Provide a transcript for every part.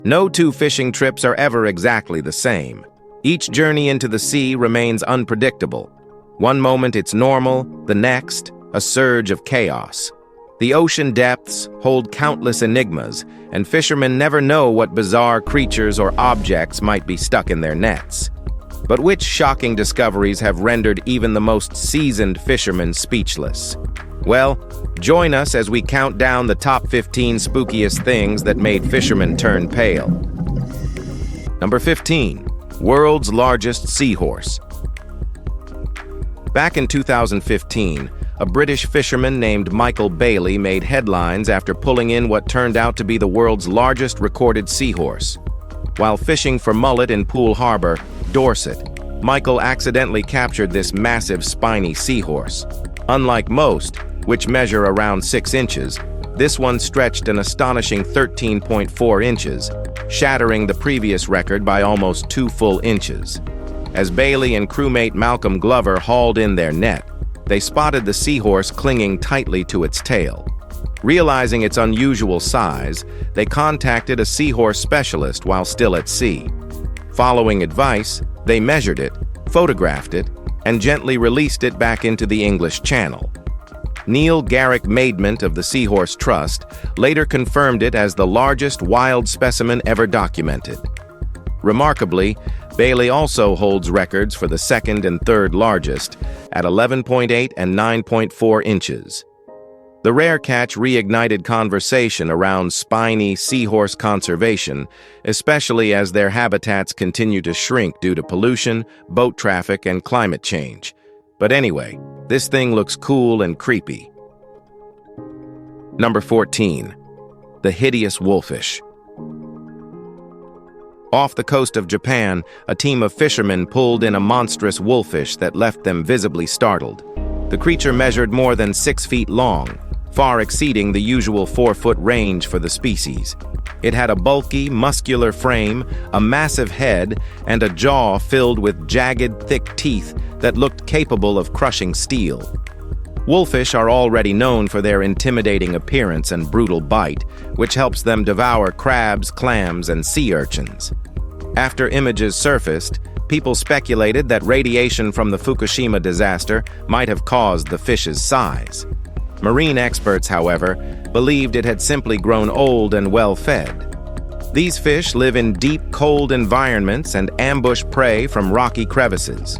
No two fishing trips are ever exactly the same. Each journey into the sea remains unpredictable. One moment it's normal, the next, a surge of chaos. The ocean depths hold countless enigmas, and fishermen never know what bizarre creatures or objects might be stuck in their nets. But which shocking discoveries have rendered even the most seasoned fishermen speechless? Well, join us as we count down the top 15 spookiest things that made fishermen turn pale. Number 15. World's largest seahorse. Back in 2015, a British fisherman named Michael Bailey made headlines after pulling in what turned out to be the world's largest recorded seahorse. While fishing for mullet in Poole Harbor, Dorset, Michael accidentally captured this massive spiny seahorse. Unlike most, which measure around 6 inches, this one stretched an astonishing 13.4 inches, shattering the previous record by almost 2 full inches. As Bailey and crewmate Malcolm Glover hauled in their net, they spotted the seahorse clinging tightly to its tail. Realizing its unusual size, they contacted a seahorse specialist while still at sea. Following advice, they measured it, photographed it, and gently released it back into the English Channel. Neil Garrick Maidment of the Seahorse Trust later confirmed it as the largest wild specimen ever documented. Remarkably, Bailey also holds records for the second and third largest at 11.8 and 9.4 inches. The rare catch reignited conversation around spiny seahorse conservation, especially as their habitats continue to shrink due to pollution, boat traffic, and climate change. But anyway, this thing looks cool and creepy. Number 14. The hideous wolfish. Off the coast of Japan, a team of fishermen pulled in a monstrous wolfish that left them visibly startled. The creature measured more than 6 feet long, far exceeding the usual 4-foot range for the species. It had a bulky, muscular frame, a massive head, and a jaw filled with jagged, thick teeth that looked capable of crushing steel. Wolfish are already known for their intimidating appearance and brutal bite, which helps them devour crabs, clams, and sea urchins. After images surfaced, people speculated that radiation from the Fukushima disaster might have caused the fish's size. Marine experts, however, believed it had simply grown old and well-fed. These fish live in deep, cold environments and ambush prey from rocky crevices.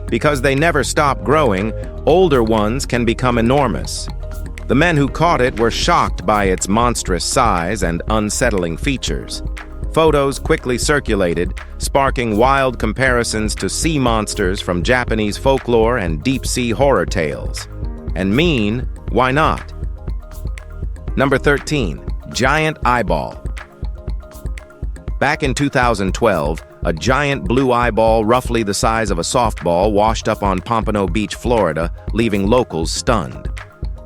Because they never stop growing, older ones can become enormous. The men who caught it were shocked by its monstrous size and unsettling features. Photos quickly circulated, sparking wild comparisons to sea monsters from Japanese folklore and deep-sea horror tales. And mean, why not? Number 13. Giant eyeball. Back in 2012, a giant blue eyeball roughly the size of a softball washed up on Pompano Beach, Florida, leaving locals stunned.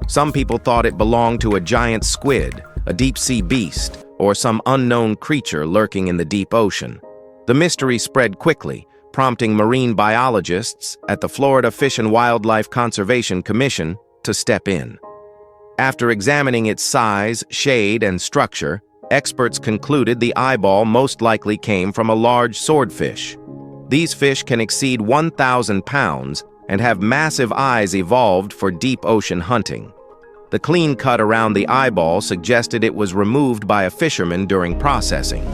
Some people thought it belonged to a giant squid, a deep-sea beast, or some unknown creature lurking in the deep ocean. The mystery spread quickly, prompting marine biologists at the Florida Fish and Wildlife Conservation Commission to step in. After examining its size, shade, and structure, experts concluded the eyeball most likely came from a large swordfish. These fish can exceed 1,000 pounds and have massive eyes evolved for deep ocean hunting. The clean cut around the eyeball suggested it was removed by a fisherman during processing.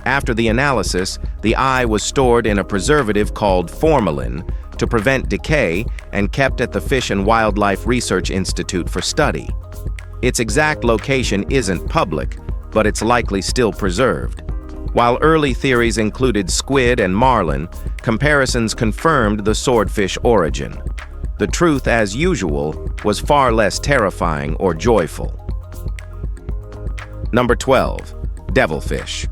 After the analysis, the eye was stored in a preservative called formalin to prevent decay and kept at the Fish and Wildlife Research Institute for study. Its exact location isn't public, but it's likely still preserved. While early theories included squid and marlin, comparisons confirmed the swordfish origin. The truth, as usual, was far less terrifying or joyful. Number 12. Devilfish.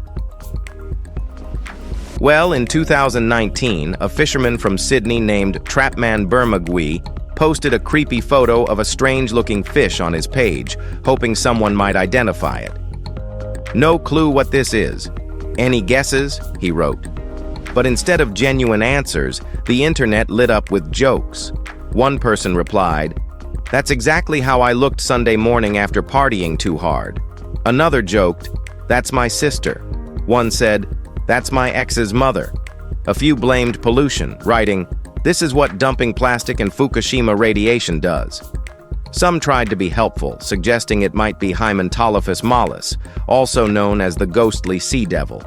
Well, in 2019, a fisherman from Sydney named Trapman Bermagui posted a creepy photo of a strange-looking fish on his page, hoping someone might identify it. "No clue what this is. Any guesses?" he wrote. But instead of genuine answers, the internet lit up with jokes. One person replied, "That's exactly how I looked Sunday morning after partying too hard." Another joked, "That's my sister." One said, "That's my ex's mother." A few blamed pollution, writing, "This is what dumping plastic and Fukushima radiation does." Some tried to be helpful, suggesting it might be Hymentolophus mollis, also known as the ghostly sea devil.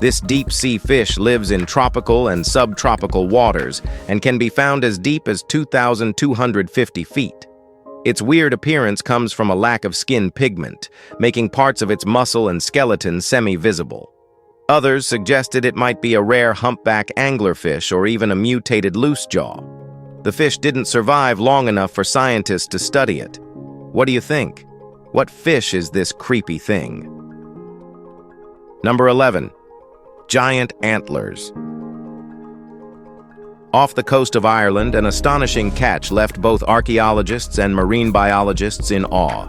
This deep-sea fish lives in tropical and subtropical waters and can be found as deep as 2,250 feet. Its weird appearance comes from a lack of skin pigment, making parts of its muscle and skeleton semi-visible. Others suggested it might be a rare humpback anglerfish or even a mutated loosejaw. The fish didn't survive long enough for scientists to study it. What do you think? What fish is this creepy thing? Number 11. Giant antlers. Off the coast of Ireland, an astonishing catch left both archaeologists and marine biologists in awe.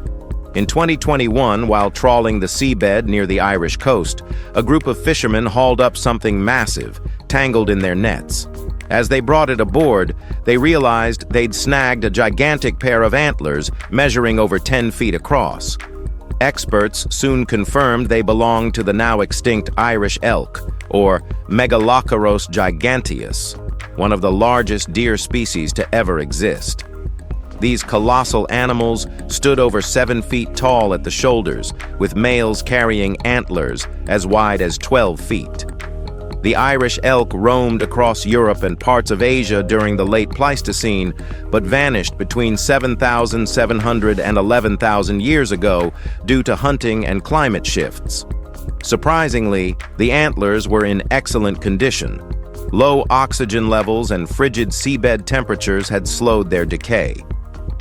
In 2021, while trawling the seabed near the Irish coast, a group of fishermen hauled up something massive, tangled in their nets. As they brought it aboard, they realized they'd snagged a gigantic pair of antlers measuring over 10 feet across. Experts soon confirmed they belonged to the now extinct Irish elk, or Megaloceros giganteus, one of the largest deer species to ever exist. These colossal animals stood over 7 feet tall at the shoulders, with males carrying antlers as wide as 12 feet. The Irish elk roamed across Europe and parts of Asia during the late Pleistocene, but vanished between 7,700 and 11,000 years ago due to hunting and climate shifts. Surprisingly, the antlers were in excellent condition. Low oxygen levels and frigid seabed temperatures had slowed their decay.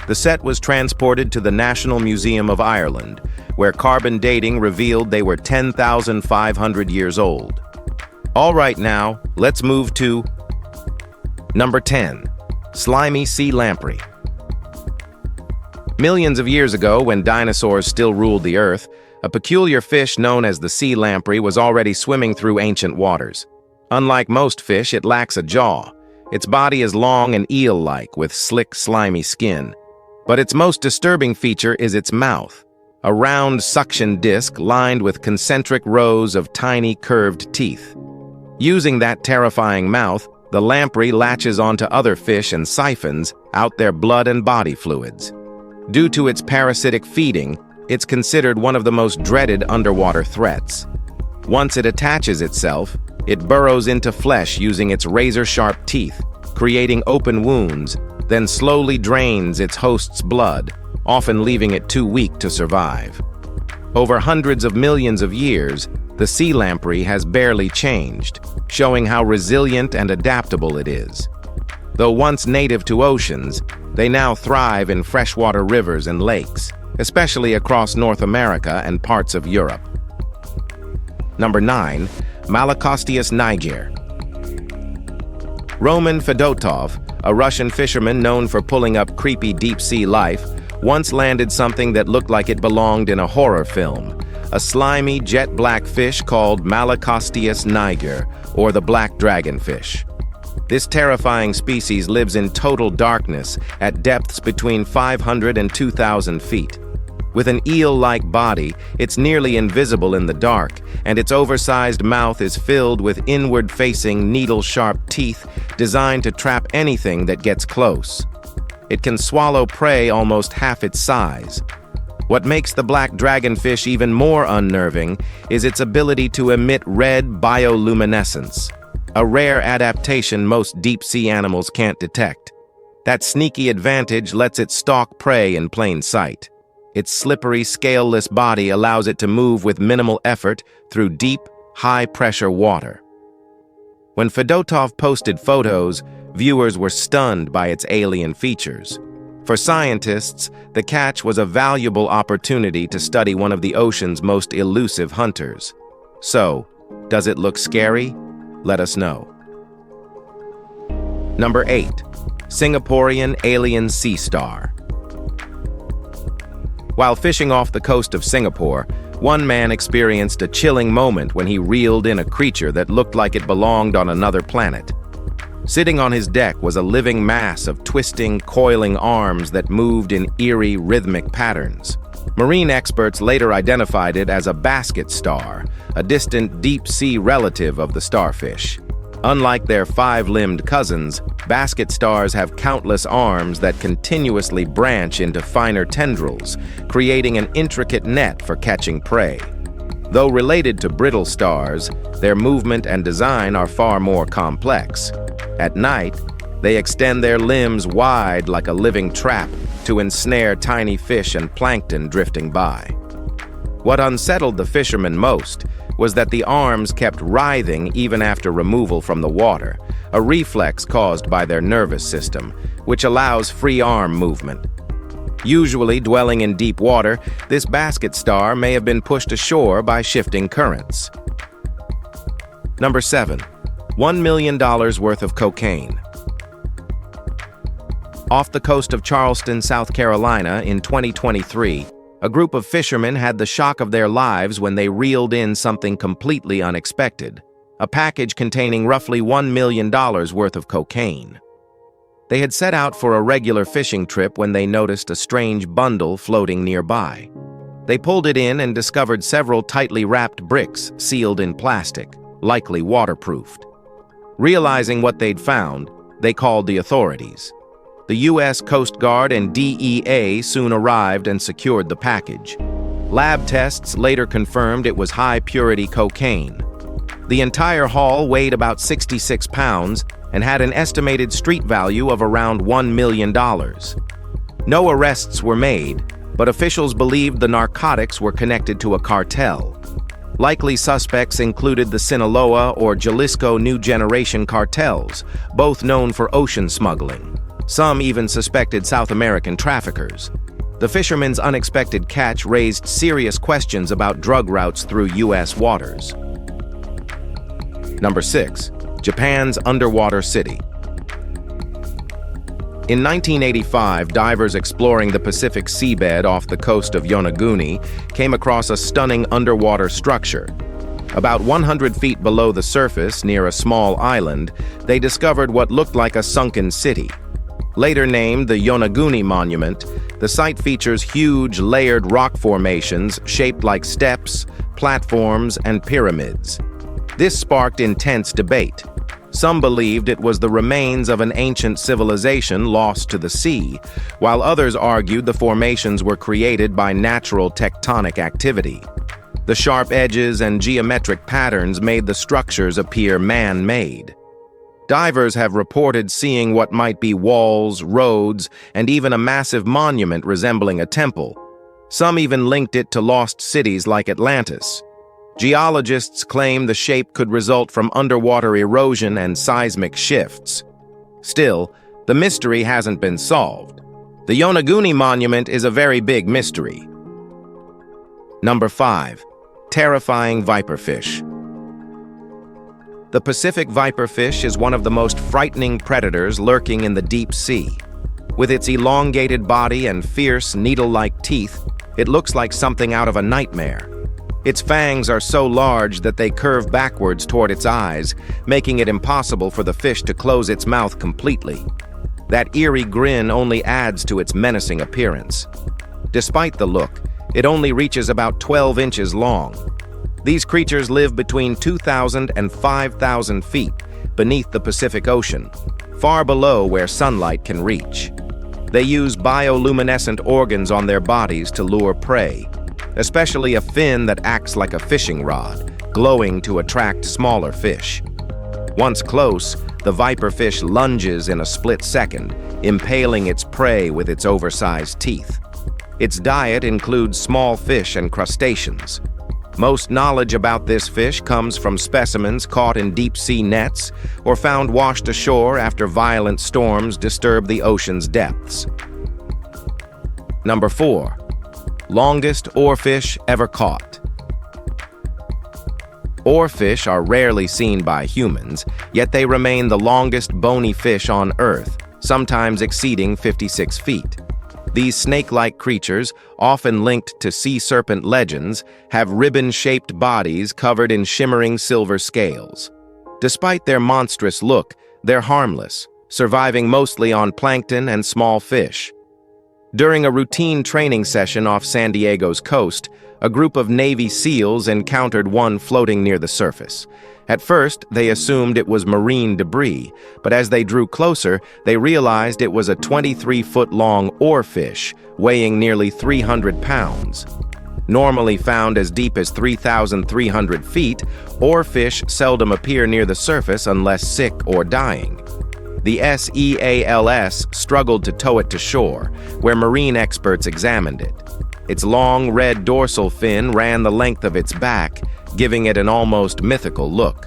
The set was transported to the National Museum of Ireland, where carbon dating revealed they were 10,500 years old. All right, now, let's move to number 10, slimy sea lamprey. Millions of years ago, when dinosaurs still ruled the earth, a peculiar fish known as the sea lamprey was already swimming through ancient waters. Unlike most fish, it lacks a jaw. Its body is long and eel-like, with slick, slimy skin. But its most disturbing feature is its mouth, a round suction disc lined with concentric rows of tiny, curved teeth. Using that terrifying mouth, the lamprey latches onto other fish and siphons out their blood and body fluids. Due to its parasitic feeding, it's considered one of the most dreaded underwater threats. Once it attaches itself, it burrows into flesh using its razor-sharp teeth, creating open wounds, then slowly drains its host's blood, often leaving it too weak to survive. Over hundreds of millions of years, the sea lamprey has barely changed, showing how resilient and adaptable it is. Though once native to oceans, they now thrive in freshwater rivers and lakes, especially across North America and parts of Europe. Number 9. Malacosteus niger. Roman Fedotov, a Russian fisherman known for pulling up creepy deep-sea life, once landed something that looked like it belonged in a horror film. A slimy, jet-black fish called Malacosteus niger, or the black dragonfish. This terrifying species lives in total darkness at depths between 500 and 2,000 feet. With an eel-like body, it's nearly invisible in the dark, and its oversized mouth is filled with inward-facing, needle-sharp teeth designed to trap anything that gets close. It can swallow prey almost half its size. What makes the black dragonfish even more unnerving is its ability to emit red bioluminescence, a rare adaptation most deep-sea animals can't detect. That sneaky advantage lets it stalk prey in plain sight. Its slippery, scaleless body allows it to move with minimal effort through deep, high-pressure water. When Fedotov posted photos, viewers were stunned by its alien features. For scientists, the catch was a valuable opportunity to study one of the ocean's most elusive hunters. So, does it look scary? Let us know. Number 8. Singaporean alien sea star. While fishing off the coast of Singapore, one man experienced a chilling moment when he reeled in a creature that looked like it belonged on another planet. Sitting on his deck was a living mass of twisting, coiling arms that moved in eerie, rhythmic patterns. Marine experts later identified it as a basket star, a distant deep-sea relative of the starfish. Unlike their five-limbed cousins, basket stars have countless arms that continuously branch into finer tendrils, creating an intricate net for catching prey. Though related to brittle stars, their movement and design are far more complex. At night, they extend their limbs wide like a living trap to ensnare tiny fish and plankton drifting by. What unsettled the fishermen most was that the arms kept writhing even after removal from the water, a reflex caused by their nervous system, which allows free arm movement. Usually dwelling in deep water, this basket star may have been pushed ashore by shifting currents. Number 7. $1 million worth of cocaine. Off the coast of Charleston, South Carolina, in 2023, a group of fishermen had the shock of their lives when they reeled in something completely unexpected, a package containing roughly $1 million worth of cocaine. They had set out for a regular fishing trip when they noticed a strange bundle floating nearby. They pulled it in and discovered several tightly wrapped bricks sealed in plastic, likely waterproofed. Realizing what they'd found, they called the authorities. The U.S. Coast Guard and DEA soon arrived and secured the package. Lab tests later confirmed it was high-purity cocaine. The entire haul weighed about 66 pounds and had an estimated street value of around $1 million. No arrests were made, but officials believed the narcotics were connected to a cartel. Likely suspects included the Sinaloa or Jalisco New Generation cartels, both known for ocean smuggling. Some even suspected South American traffickers. The fishermen's unexpected catch raised serious questions about drug routes through U.S. waters. Number 6. Japan's underwater city. In 1985, divers exploring the Pacific seabed off the coast of Yonaguni came across a stunning underwater structure. About 100 feet below the surface, near a small island, they discovered what looked like a sunken city. Later named the Yonaguni Monument, the site features huge, layered rock formations shaped like steps, platforms, and pyramids. This sparked intense debate. Some believed it was the remains of an ancient civilization lost to the sea, while others argued the formations were created by natural tectonic activity. The sharp edges and geometric patterns made the structures appear man-made. Divers have reported seeing what might be walls, roads, and even a massive monument resembling a temple. Some even linked it to lost cities like Atlantis. Geologists claim the shape could result from underwater erosion and seismic shifts. Still, the mystery hasn't been solved. The Yonaguni Monument is a very big mystery. Number 5. Terrifying viperfish. The Pacific viperfish is one of the most frightening predators lurking in the deep sea. With its elongated body and fierce, needle-like teeth, it looks like something out of a nightmare. Its fangs are so large that they curve backwards toward its eyes, making it impossible for the fish to close its mouth completely. That eerie grin only adds to its menacing appearance. Despite the look, it only reaches about 12 inches long. These creatures live between 2,000 and 5,000 feet beneath the Pacific Ocean, far below where sunlight can reach. They use bioluminescent organs on their bodies to lure prey, especially a fin that acts like a fishing rod, glowing to attract smaller fish. Once close, the viperfish lunges in a split second, impaling its prey with its oversized teeth. Its diet includes small fish and crustaceans. Most knowledge about this fish comes from specimens caught in deep-sea nets or found washed ashore after violent storms disturb the ocean's depths. Number 4. Longest oarfish ever caught. Oarfish are rarely seen by humans, yet they remain the longest bony fish on Earth, sometimes exceeding 56 feet. These snake-like creatures, often linked to sea serpent legends, have ribbon-shaped bodies covered in shimmering silver scales. Despite their monstrous look, they're harmless, surviving mostly on plankton and small fish. During a routine training session off San Diego's coast, a group of Navy SEALs encountered one floating near the surface. At first, they assumed it was marine debris, but as they drew closer, they realized it was a 23-foot-long oarfish, weighing nearly 300 pounds. Normally found as deep as 3,300 feet, oarfish seldom appear near the surface unless sick or dying. The SEALs struggled to tow it to shore, where marine experts examined it. Its long red dorsal fin ran the length of its back, giving it an almost mythical look.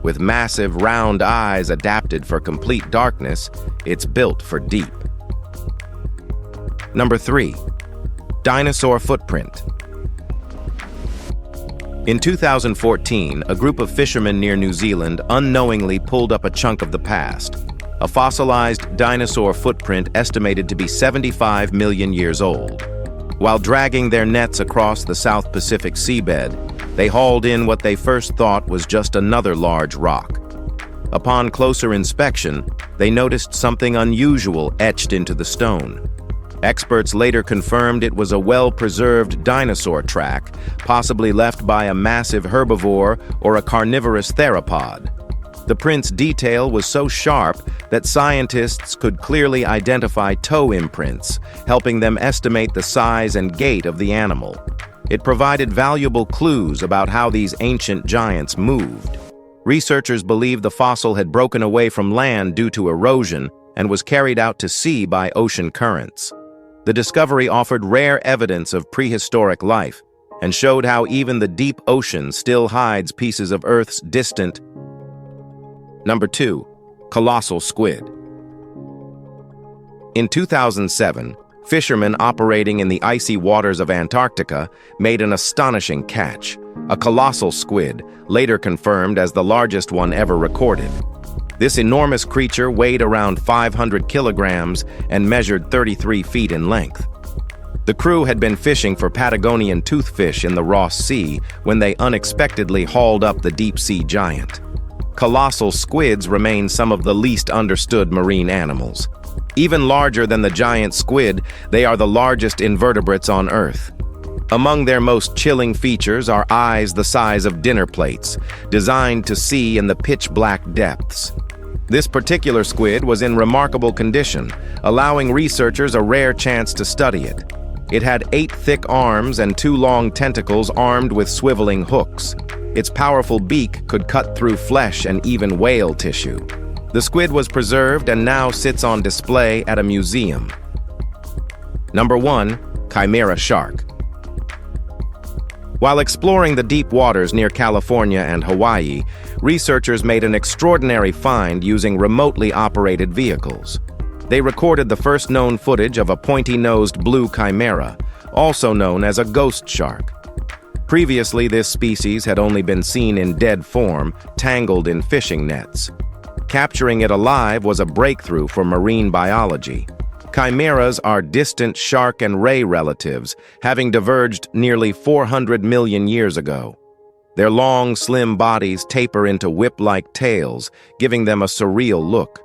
With massive round eyes adapted for complete darkness, it's built for deep. Number 3. Dinosaur footprint. In 2014, a group of fishermen near New Zealand unknowingly pulled up a chunk of the past, a fossilized dinosaur footprint estimated to be 75 million years old. While dragging their nets across the South Pacific seabed, they hauled in what they first thought was just another large rock. Upon closer inspection, they noticed something unusual etched into the stone. Experts later confirmed it was a well-preserved dinosaur track, possibly left by a massive herbivore or a carnivorous theropod. The print's detail was so sharp that scientists could clearly identify toe imprints, helping them estimate the size and gait of the animal. It provided valuable clues about how these ancient giants moved. Researchers believe the fossil had broken away from land due to erosion and was carried out to sea by ocean currents. The discovery offered rare evidence of prehistoric life and showed how even the deep ocean still hides pieces of Earth's distant. Number 2. Colossal squid. In 2007, fishermen operating in the icy waters of Antarctica made an astonishing catch, a colossal squid, later confirmed as the largest one ever recorded. This enormous creature weighed around 500 kilograms and measured 33 feet in length. The crew had been fishing for Patagonian toothfish in the Ross Sea when they unexpectedly hauled up the deep-sea giant. Colossal squids remain some of the least understood marine animals. Even larger than the giant squid, they are the largest invertebrates on Earth. Among their most chilling features are eyes the size of dinner plates, designed to see in the pitch-black depths. This particular squid was in remarkable condition, allowing researchers a rare chance to study it. It had 8 thick arms and 2 long tentacles armed with swiveling hooks. Its powerful beak could cut through flesh and even whale tissue. The squid was preserved and now sits on display at a museum. Number 1. Chimera shark. While exploring the deep waters near California and Hawaii, researchers made an extraordinary find using remotely operated vehicles. They recorded the first known footage of a pointy-nosed blue chimera, also known as a ghost shark. Previously, this species had only been seen in dead form, tangled in fishing nets. Capturing it alive was a breakthrough for marine biology. Chimeras are distant shark and ray relatives, having diverged nearly 400 million years ago. Their long, slim bodies taper into whip-like tails, giving them a surreal look.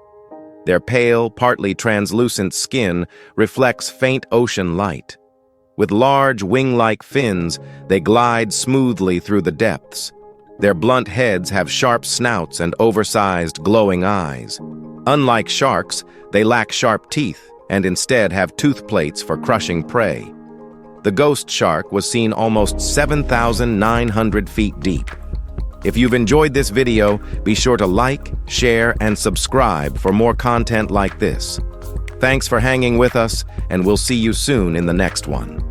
Their pale, partly translucent skin reflects faint ocean light. With large, wing-like fins, they glide smoothly through the depths. Their blunt heads have sharp snouts and oversized, glowing eyes. Unlike sharks, they lack sharp teeth and instead have tooth plates for crushing prey. The ghost shark was seen almost 7,900 feet deep. If you've enjoyed this video, be sure to like, share, and subscribe for more content like this. Thanks for hanging with us, and we'll see you soon in the next one.